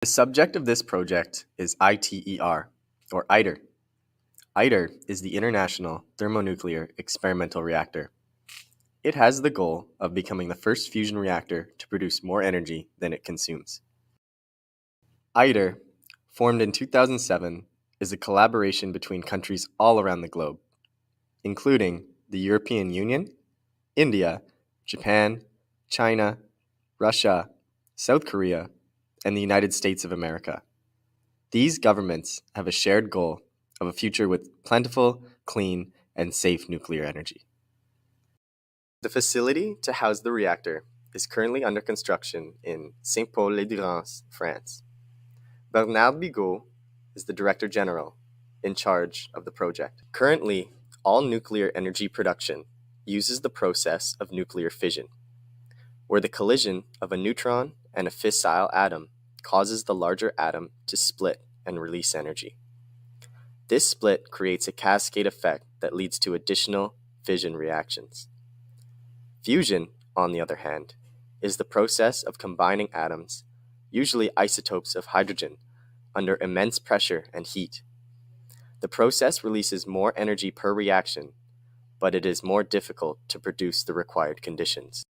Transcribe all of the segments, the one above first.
The subject of this project is ITER, or ITER. ITER is the International Thermonuclear Experimental Reactor. It has the goal of becoming the first fusion reactor to produce more energy than it consumes. ITER, formed in 2007, is a collaboration between countries all around the globe, including the European Union, India, Japan, China, Russia, South Korea, and the United States of America. These governments have a shared goal of a future with plentiful, clean, and safe nuclear energy. The facility to house the reactor is currently under construction in Saint-Paul-les-Durance, France. Bernard Bigot is the Director General in charge of the project. Currently, all nuclear energy production uses the process of nuclear fission, where the collision of a neutron and a fissile atom causes the larger atom to split and release energy. This split creates a cascade effect that leads to additional fission reactions. Fusion, on the other hand, is the process of combining atoms, usually isotopes of hydrogen, under immense pressure and heat. The process releases more energy per reaction, but it is more difficult to produce the required conditions.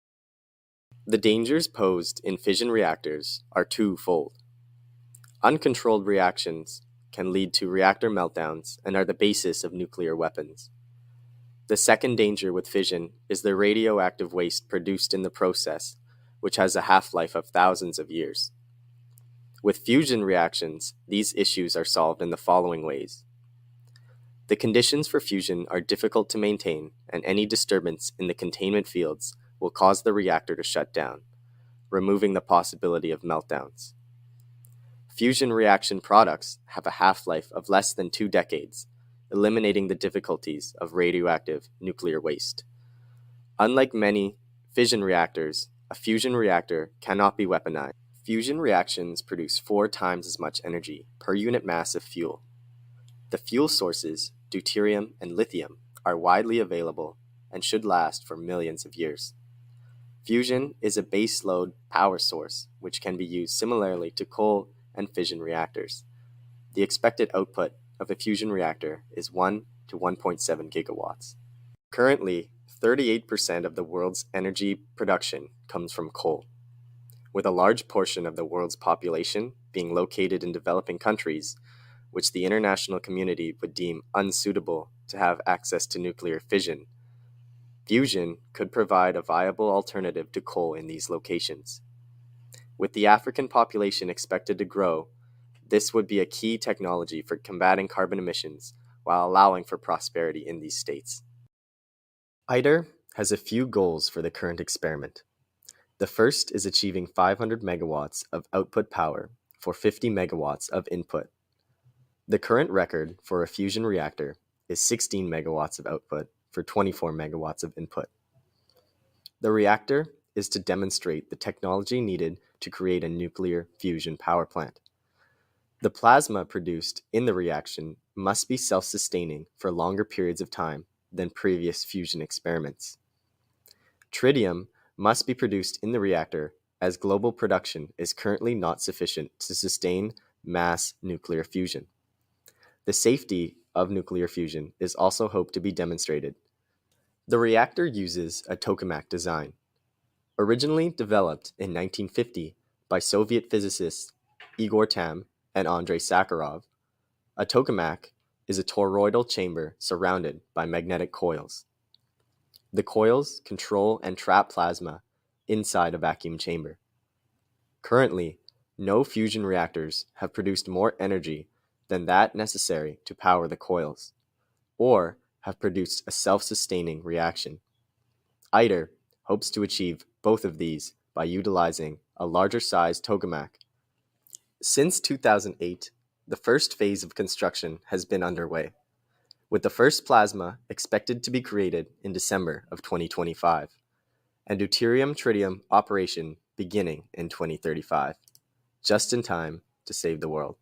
The dangers posed in fission reactors are twofold. Uncontrolled reactions can lead to reactor meltdowns and are the basis of nuclear weapons. The second danger with fission is the radioactive waste produced in the process, which has a half-life of thousands of years. With fusion reactions, these issues are solved in the following ways. The conditions for fusion are difficult to maintain, and any disturbance in the containment fields will cause the reactor to shut down, removing the possibility of meltdowns. Fusion reaction products have a half-life of less than 2 decades, eliminating the difficulties of radioactive nuclear waste. Unlike many fission reactors, a fusion reactor cannot be weaponized. Fusion reactions produce 4 times as much energy per unit mass of fuel. The fuel sources, deuterium and lithium, are widely available and should last for millions of years. Fusion is a baseload power source which can be used similarly to coal and fission reactors. The expected output of a fusion reactor is 1 to 1.7 gigawatts. Currently, 38% of the world's energy production comes from coal. With a large portion of the world's population being located in developing countries, which the international community would deem unsuitable to have access to nuclear fission, fusion could provide a viable alternative to coal in these locations. With the African population expected to grow, this would be a key technology for combating carbon emissions while allowing for prosperity in these states. ITER has a few goals for the current experiment. The first is achieving 500 megawatts of output power for 50 megawatts of input. The current record for a fusion reactor is 16 megawatts of output for 24 megawatts of input. The reactor is to demonstrate the technology needed to create a nuclear fusion power plant. The plasma produced in the reaction must be self-sustaining for longer periods of time than previous fusion experiments. Tritium must be produced in the reactor, as global production is currently not sufficient to sustain mass nuclear fusion. The safety of nuclear fusion is also hoped to be demonstrated. The reactor uses a tokamak design. Originally developed in 1950 by Soviet physicists Igor Tamm and Andrei Sakharov, a tokamak is a toroidal chamber surrounded by magnetic coils. The coils control and trap plasma inside a vacuum chamber. Currently, no fusion reactors have produced more energy than that necessary to power the coils, or have produced a self-sustaining reaction. ITER hopes to achieve both of these by utilizing a larger-sized tokamak. Since 2008, the first phase of construction has been underway, with the first plasma expected to be created in December of 2025, and deuterium-tritium operation beginning in 2035, just in time to save the world.